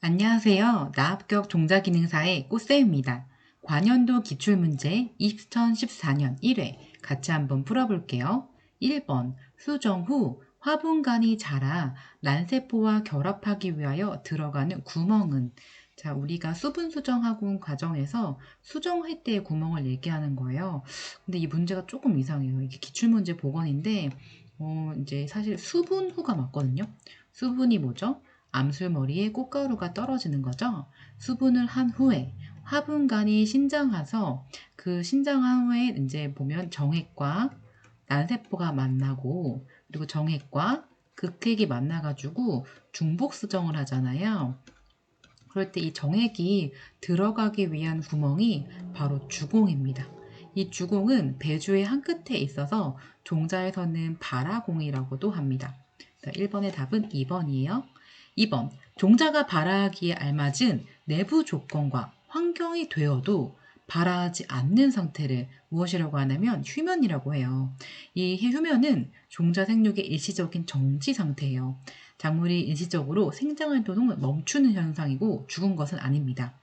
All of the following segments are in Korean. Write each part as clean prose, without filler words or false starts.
안녕하세요. 나합격 종자기능사의 꽃쌤입니다. 관연도 기출문제 2014년 1회 같이 한번 풀어볼게요. 1번 수정 후 화분간이 자라 난세포와 결합하기 위하여 들어가는 구멍은, 자, 우리가 수분 수정하고 과정에서 수정할 때의 구멍을 얘기하는 거예요. 근데 이 문제가 조금 이상해요. 이게 기출문제 복원인데 이제 사실 수분 후가 맞거든요. 수분이 뭐죠? 암술머리에 꽃가루가 떨어지는 거죠. 수분을 한 후에 화분간이 신장해서 그 신장한 후에 이제 보면 정액과 난세포가 만나고, 그리고 정액과 극핵이 만나가지고 중복 수정을 하잖아요. 그럴 때 이 정액이 들어가기 위한 구멍이 바로 주공입니다. 이 주공은 배주의 한 끝에 있어서 종자에서는 발화공이라고도 합니다. 1번의 답은 2번이에요. 2번, 종자가 발화하기에 알맞은 내부 조건과 환경이 되어도 발화하지 않는 상태를 무엇이라고 하냐면 휴면이라고 해요. 이 휴면은 종자 생육의 일시적인 정지 상태예요. 작물이 일시적으로 생장활동을 멈추는 현상이고 죽은 것은 아닙니다.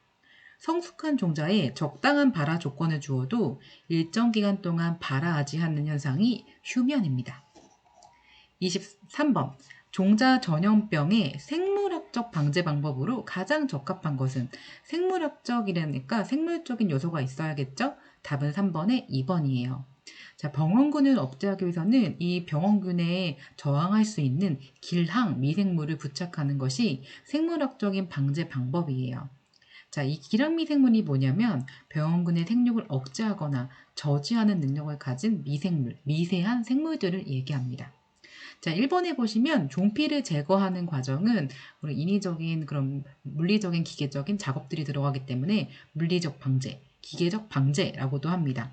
성숙한 종자에 적당한 발화 조건을 주어도 일정 기간 동안 발화하지 않는 현상이 휴면입니다. 23번. 종자 전염병의 생물학적 방제 방법으로 가장 적합한 것은, 생물학적이라니까 생물적인 요소가 있어야겠죠? 답은 3번의 2번이에요. 자, 병원균을 억제하기 위해서는 이 병원균에 저항할 수 있는 길항 미생물을 부착하는 것이 생물학적인 방제 방법이에요. 자, 이 길항 미생물이 뭐냐면 병원균의 생육을 억제하거나 저지하는 능력을 가진 미생물, 미세한 생물들을 얘기합니다. 자, 1번에 보시면 종피를 제거하는 과정은 우리 인위적인 그런 물리적인 기계적인 작업들이 들어가기 때문에 물리적 방제, 기계적 방제라고도 합니다.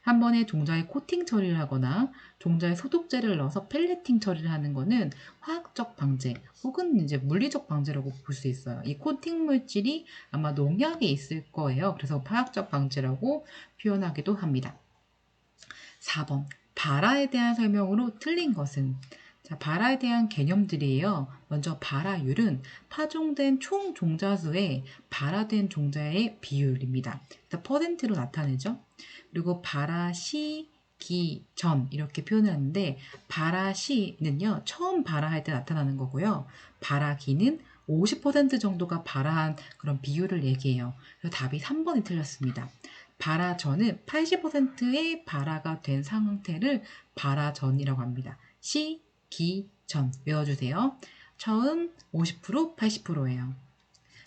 한 번에 종자에 코팅 처리를 하거나 종자에 소독제를 넣어서 펠레팅 처리를 하는 거는 화학적 방제 혹은 이제 물리적 방제라고 볼 수 있어요. 이 코팅 물질이 아마 농약에 있을 거예요. 그래서 화학적 방제라고 표현하기도 합니다. 4번, 발화에 대한 설명으로 틀린 것은, 자, 발화에 대한 개념들이에요. 먼저 발화율은 파종된 총 종자수에 발화된 종자의 비율입니다. 퍼센트로 나타내죠. 그리고 발화 시, 기, 전 이렇게 표현하는데, 발화 시는요 처음 발화할 때 나타나는 거고요. 발화 기는 50% 정도가 발화한 그런 비율을 얘기해요. 그래서 답이 3번이 틀렸습니다. 발화 전은 80%의 발화가 된 상태를 발화 전이라고 합니다. 시, 기, 전 외워주세요. 처음 50%, 80%예요.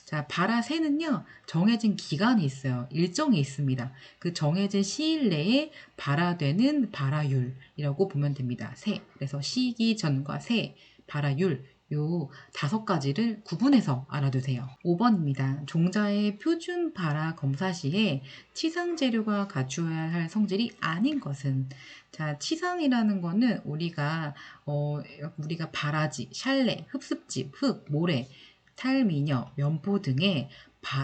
자, 발화세는요, 정해진 기간이 있어요. 일정이 있습니다. 그 정해진 시일 내에 발화되는 발화율이라고 보면 됩니다. 세. 그래서 시기 전과 세, 발화율, 요 5가지를 구분해서 알아두세요. 5번입니다. 종자의 표준 발화 검사 시에 치상 재료가 갖추어야 할 성질이 아닌 것은, 자, 치상이라는 거는 우리가 바라지, 샬레, 흡습집, 흙, 모래, 탈미녀, 면포 등의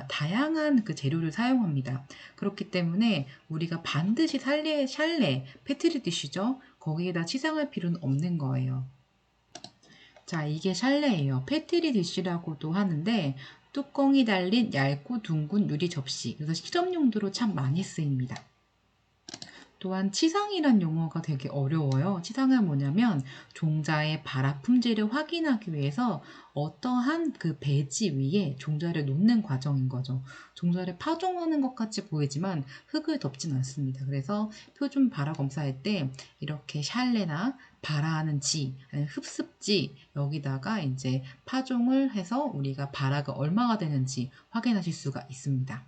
다양한 그 재료를 사용합니다. 그렇기 때문에 우리가 반드시 샬레, 페트리 디쉬죠. 거기에다 치상할 필요는 없는 거예요. 자, 이게 샬레예요. 페트리 디쉬라고도 하는데 뚜껑이 달린 얇고 둥근 유리 접시. 그래서 실험 용도로 참 많이 쓰입니다. 또한 치상이란 용어가 되게 어려워요. 치상은 뭐냐면 종자의 발화 품질을 확인하기 위해서 어떠한 그 배지 위에 종자를 놓는 과정인 거죠. 종자를 파종하는 것 같이 보이지만 흙을 덮진 않습니다. 그래서 표준 발화 검사할 때 이렇게 샬레나 발화하는 지, 흡습지 여기다가 이제 파종을 해서 우리가 발화가 얼마가 되는지 확인하실 수가 있습니다.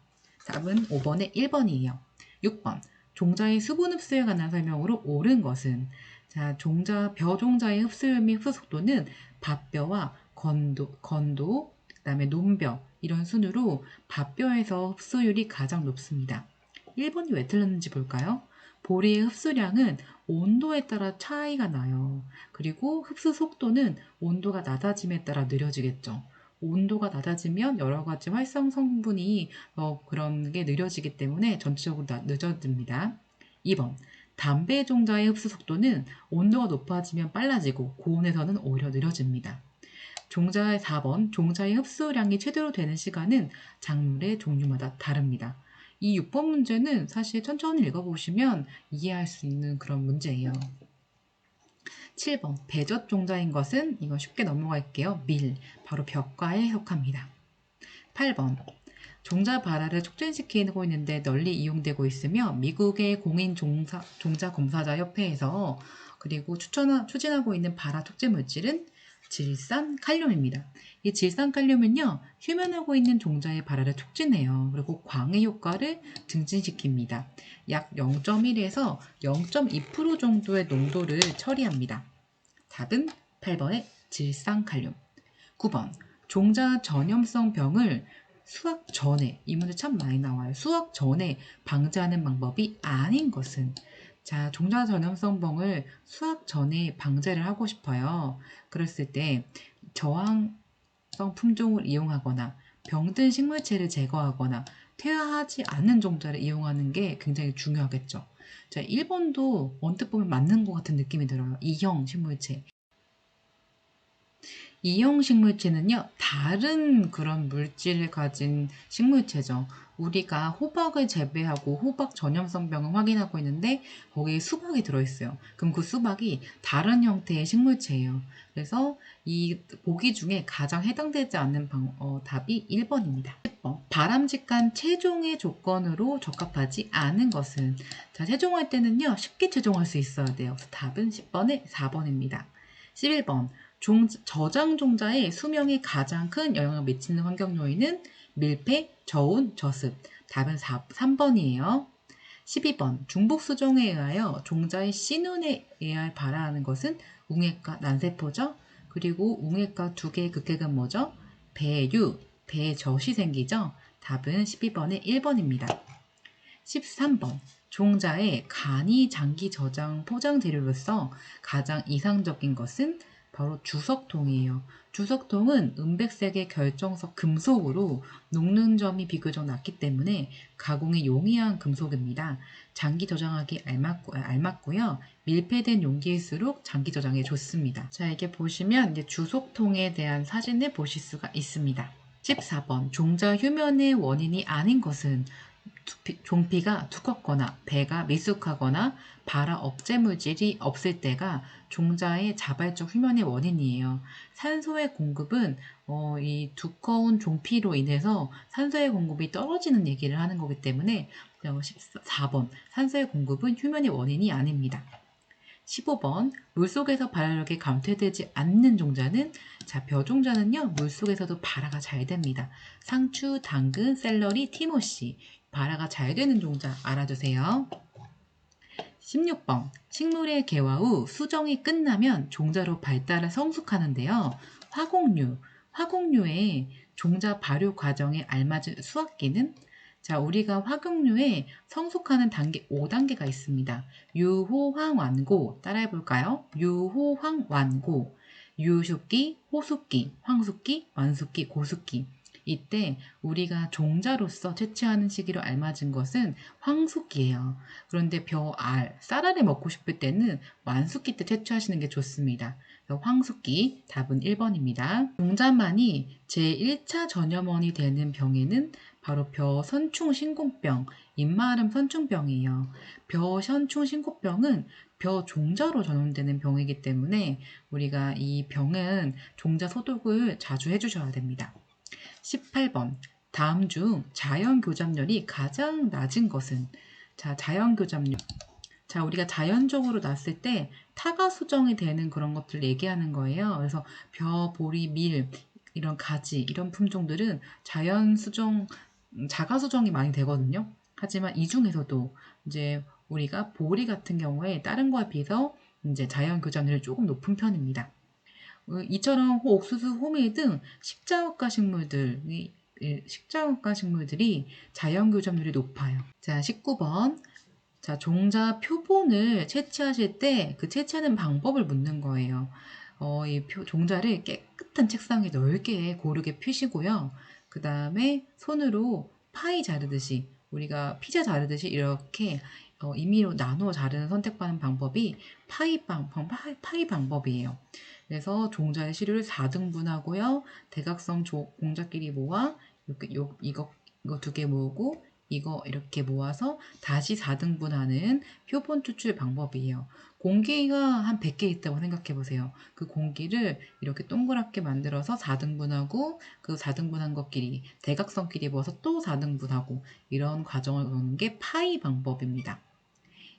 답은 5번에 1번이에요. 6번. 종자의 수분 흡수에 관한 설명으로 옳은 것은, 자, 벼종자의 흡수율 및 흡수 속도는 밭벼와 건도, 그다음에 논벼 이런 순으로 밭벼에서 흡수율이 가장 높습니다. 1번이 왜 틀렸는지 볼까요? 보리의 흡수량은 온도에 따라 차이가 나요. 그리고 흡수 속도는 온도가 낮아짐에 따라 느려지겠죠. 온도가 낮아지면 여러 가지 활성 성분이 그런 게 느려지기 때문에 전체적으로 늦어집니다. 2번. 담배 종자의 흡수 속도는 온도가 높아지면 빨라지고 고온에서는 오히려 느려집니다. 종자의 4번, 종자의 흡수량이 최대로 되는 시간은 작물의 종류마다 다릅니다. 이 6번 문제는 사실 천천히 읽어보시면 이해할 수 있는 그런 문제예요. 7번, 배젖 종자인 것은, 이건 쉽게 넘어갈게요. 밀, 바로 벽과에 속합니다. 8번, 종자 발화를 촉진시키고 있는데 널리 이용되고 있으며 미국의 공인 종자 검사자 협회에서 그리고 추진하고 있는 발화 촉진 물질은 질산칼륨입니다. 이 질산칼륨은요, 휴면하고 있는 종자의 발화를 촉진해요. 그리고 광해 효과를 증진시킵니다. 약 0.1에서 0.2% 정도의 농도를 처리합니다. 답은 8번의 질산칼륨. 9번, 종자 전염성 병을 수확 전에, 이 문제 참 많이 나와요. 수확 전에 방지하는 방법이 아닌 것은, 자, 종자 전염성 병을 수확 전에 방제를 하고 싶어요. 그랬을 때 저항성 품종을 이용하거나 병든 식물체를 제거하거나 퇴화하지 않는 종자를 이용하는 게 굉장히 중요하겠죠. 자, 1번도 언뜻 보면 맞는 것 같은 느낌이 들어요. E형 식물체. E형 식물체는요, 다른 그런 물질을 가진 식물체죠. 우리가 호박을 재배하고 호박 전염성병을 확인하고 있는데 거기에 수박이 들어있어요. 그럼 그 수박이 다른 형태의 식물체예요. 그래서 이 보기 중에 가장 해당되지 않는 답이 1번입니다. 10번. 바람직한 체종의 조건으로 적합하지 않은 것은, 자, 체종할 때는요, 쉽게 체종할 수 있어야 돼요. 그래서 답은 10번에 4번입니다. 11번. 저장 종자의 수명에 가장 큰 영향을 미치는 환경 요인은 밀폐, 저온, 저습. 답은 3번이에요. 12번. 중복 수정에 의하여 종자의 C눈에 의하여 발화하는 것은 웅액과 난세포죠. 그리고 웅액과 두 개의 극핵은 뭐죠? 배유, 배젖이 생기죠. 답은 12번의 1번입니다. 13번. 종자의 간이 장기 저장 포장 재료로서 가장 이상적인 것은 바로 주석통이에요. 주석통은 은백색의 결정석 금속으로 녹는 점이 비교적 낮기 때문에 가공이 용이한 금속입니다. 장기 저장하기 알맞고요. 밀폐된 용기일수록 장기 저장에 좋습니다. 자, 이게 보시면 이제 주석통에 대한 사진을 보실 수가 있습니다. 14번. 종자 휴면의 원인이 아닌 것은 종피가 두껍거나 배가 미숙하거나 발화 억제 물질이 없을 때가 종자의 자발적 휴면의 원인이에요. 산소의 공급은 이 두꺼운 종피로 인해서 산소의 공급이 떨어지는 얘기를 하는 거기 때문에 14번 산소의 공급은 휴면의 원인이 아닙니다. 15번 물속에서 발화력이 감퇴되지 않는 종자는, 자, 벼종자는요 물속에서도 발화가 잘 됩니다. 상추, 당근, 샐러리, 티모시. 발화가 잘 되는 종자 알아두세요. 16번. 식물의 개화 후 수정이 끝나면 종자로 발달을 성숙하는데요. 화곡류의 종자 발효 과정에 알맞은 수확기는, 자, 우리가 화곡류에 성숙하는 단계 5단계가 있습니다. 유호황완고 따라해볼까요? 유호황완고, 유숙기, 호숙기, 황숙기, 완숙기, 고숙기. 이때 우리가 종자로서 채취하는 시기로 알맞은 것은 황숙기예요. 그런데 쌀알을 먹고 싶을 때는 완숙기 때 채취하시는 게 좋습니다. 황숙기, 답은 1번입니다. 종자만이 제1차 전염원이 되는 병에는 바로 벼선충신고병, 입마름 선충병이에요. 벼선충신고병은 벼종자로 전염되는 병이기 때문에 우리가 이 병은 종자 소독을 자주 해주셔야 됩니다. 18번. 다음 중 자연교잡률이 가장 낮은 것은, 자, 자연교잡률. 자, 우리가 자연적으로 났을 때 타가 수정이 되는 그런 것들 얘기하는 거예요. 그래서 벼, 보리, 밀, 이런 가지, 이런 품종들은 자가 수정이 많이 되거든요. 하지만 이 중에서도 이제 우리가 보리 같은 경우에 다른 거에 비해서 이제 자연 교잡률이 조금 높은 편입니다. 이처럼 옥수수, 호밀 등 식자효과 식물들이 자연 교잡률이 높아요. 자, 19번. 자, 종자 표본을 채취하실 때 그 채취하는 방법을 묻는 거예요. 종자를 깨끗한 책상에 넓게 고르게 펴시고요. 그 다음에 손으로 파이 자르듯이, 우리가 피자 자르듯이 이렇게 임의로 나누어 자르는 선택받는 방법이 파이 방법이에요. 그래서 종자의 시류를 4등분하고요. 대각선 공자끼리 모아 이렇게 이거 두 개 모으고 이거 이렇게 모아서 다시 4등분하는 표본 추출 방법이에요. 공기가 한 100개 있다고 생각해 보세요. 그 공기를 이렇게 동그랗게 만들어서 4등분하고 그 4등분한 것끼리 대각선끼리 모아서 또 4등분하고 이런 과정을 보는 게 파이 방법입니다.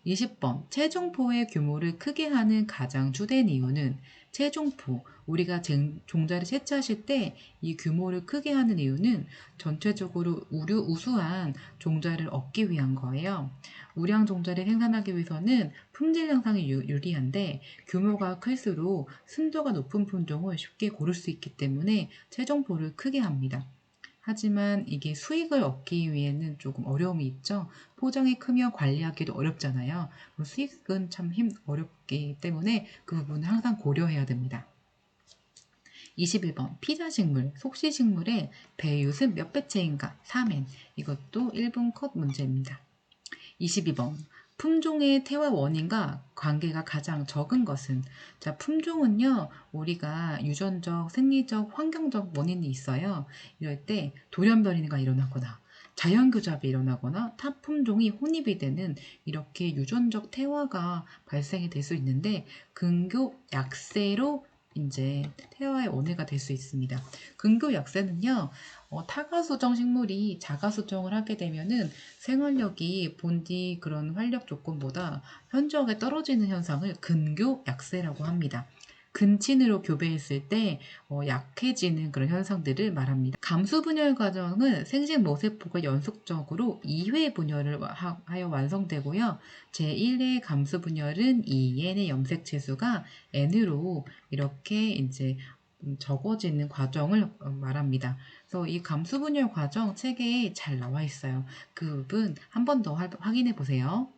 20번 최종포의 규모를 크게 하는 가장 주된 이유는 최종포, 우리가 종자를 채취하실 때 이 규모를 크게 하는 이유는 전체적으로 우수한 종자를 얻기 위한 거예요. 우량 종자를 생산하기 위해서는 품질 향상이 유리한데 규모가 클수록 순도가 높은 품종을 쉽게 고를 수 있기 때문에 최종포를 크게 합니다. 하지만 이게 수익을 얻기 위해는 조금 어려움이 있죠. 포장이 크면 관리하기도 어렵잖아요. 수익은 참 어렵기 때문에 그 부분을 항상 고려해야 됩니다. 21번 피자식물, 속시식물의 배율은 몇 배째인가? 3n. 이것도 1분 컷 문제입니다. 22번 품종의 태화 원인과 관계가 가장 적은 것은? 자, 품종은요, 우리가 유전적, 생리적, 환경적 원인이 있어요. 이럴 때 돌연변이가 일어나거나 자연교잡이 일어나거나 타 품종이 혼입이 되는 이렇게 유전적 태화가 발생이 될 수 있는데 근교 약세로 이제 태화의 원인가 될 수 있습니다. 근교 약세는요, 타가수정 식물이 자가수정을 하게 되면은 생활력이 본디 그런 활력 조건보다 현저하게 떨어지는 현상을 근교 약세라고 합니다. 근친으로 교배했을 때 약해지는 그런 현상들을 말합니다. 감수 분열 과정은 생식 모세포가 연속적으로 2회 분열을 하여 완성되고요. 제1회 감수 분열은 2n의 염색 채수가 n으로 이렇게 이제 적어지는 과정을 말합니다. 그래서 이 감수 분열 과정 책에 잘 나와 있어요. 그 부분 한 번 더 확인해 보세요.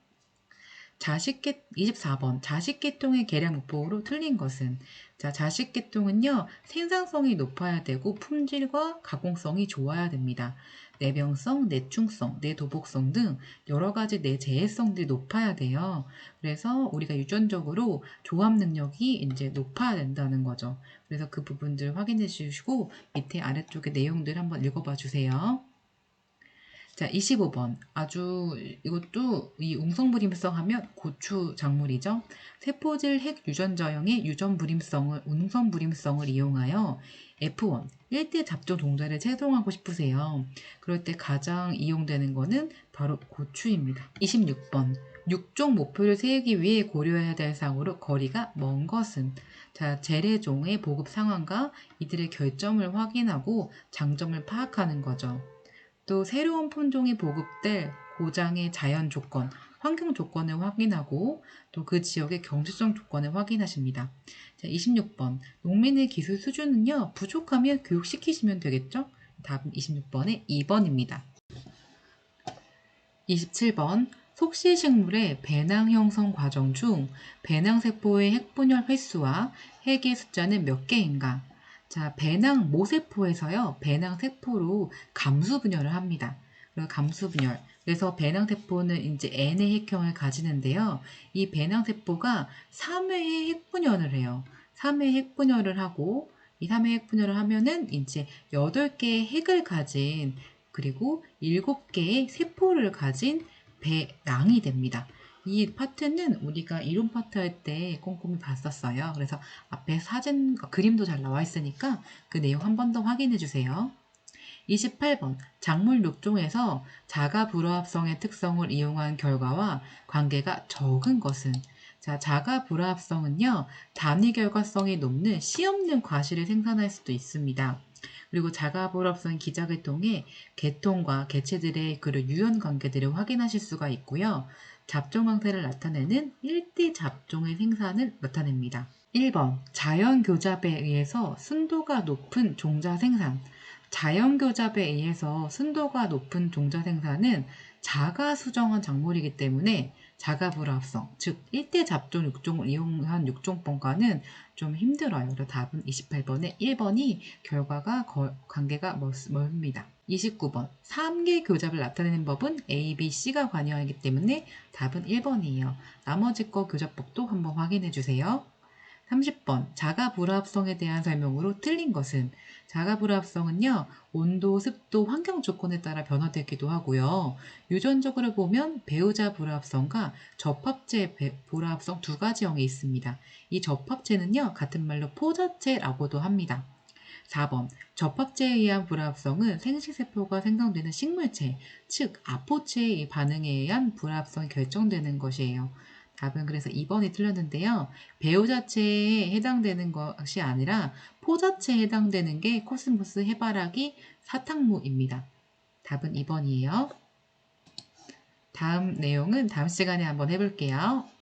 24번 자식계통의 계량 목표로 틀린 것은? 자, 자식계통은요 생산성이 높아야 되고 품질과 가공성이 좋아야 됩니다. 내병성, 내충성, 내도복성 등 여러 가지 내재해성들이 높아야 돼요. 그래서 우리가 유전적으로 조합 능력이 이제 높아야 된다는 거죠. 그래서 그 부분들 확인해 주시고 밑에 아래쪽에 내용들 한번 읽어봐 주세요. 자, 25번. 이것도 이 웅성불임성 하면 고추 작물이죠. 세포질 핵 유전자형의 웅성불임성을 이용하여 F1, 1대 잡종 종자를 채송하고 싶으세요. 그럴 때 가장 이용되는 거는 바로 고추입니다. 26번. 육종 목표를 세우기 위해 고려해야 될 사항으로 거리가 먼 것은? 자, 재래종의 보급 상황과 이들의 결점을 확인하고 장점을 파악하는 거죠. 또 새로운 품종이 보급될 고장의 자연 조건, 환경 조건을 확인하고 또 그 지역의 경제성 조건을 확인하십니다. 자, 26번. 농민의 기술 수준은요, 부족하면 교육시키시면 되겠죠? 답은 26번의 2번입니다. 27번. 속시식물의 배낭 형성 과정 중 배낭세포의 핵분열 횟수와 핵의 숫자는 몇 개인가? 자, 배낭 모세포에서요, 배낭 세포로 감수 분열을 합니다. 감수 분열. 그래서 배낭 세포는 이제 N의 핵형을 가지는데요. 이 배낭 세포가 3회의 핵분열을 해요. 3회 핵분열을 하고, 이 3회 핵분열을 하면은 이제 8개의 핵을 가진, 그리고 7개의 세포를 가진 배낭이 됩니다. 이 파트는 우리가 이론 파트 할 때 꼼꼼히 봤었어요. 그래서 앞에 그림도 잘 나와 있으니까 그 내용 한 번 더 확인해 주세요. 28번. 작물 육종에서 자가 불화합성의 특성을 이용한 결과와 관계가 적은 것은? 자, 자가 불화합성은요, 단위 결과성이 높는 씨 없는 과실을 생산할 수도 있습니다. 그리고 자가 불합성 기작을 통해 계통과 개체들의 그런 유연 관계들을 확인하실 수가 있고요. 잡종 형태를 나타내는 1대 잡종의 생산을 나타냅니다. 1번. 자연교잡에 의해서 순도가 높은 종자 생산. 자연교잡에 의해서 순도가 높은 종자 생산은 자가 수정한 작물이기 때문에 자가불합성, 즉 1대 잡종 육종을 이용한 육종법과는 좀 힘들어요. 그래서 답은 28번에 1번이 결과가 관계가 멀습니다. 29번 3개 교잡을 나타내는 법은 A, B, C가 관여하기 때문에 답은 1번이에요. 나머지 거 교잡법도 한번 확인해 주세요. 30번 자가불합성에 대한 설명으로 틀린 것은 자가불합성은요 온도, 습도, 환경 조건에 따라 변화되기도 하고요. 유전적으로 보면 배우자 불합성과 접합체 불합성 두 가지형이 있습니다. 이 접합체는요 같은 말로 포자체라고도 합니다. 4번 접합체에 의한 불합성은 생식세포가 생성되는 식물체, 즉 아포체의 반응에 의한 불합성이 결정되는 것이에요. 답은 그래서 2번이 틀렸는데요. 배우 자체에 해당되는 것이 아니라 포 자체에 해당되는 게 코스모스 해바라기 사탕무입니다. 답은 2번이에요. 다음 내용은 다음 시간에 한번 해볼게요.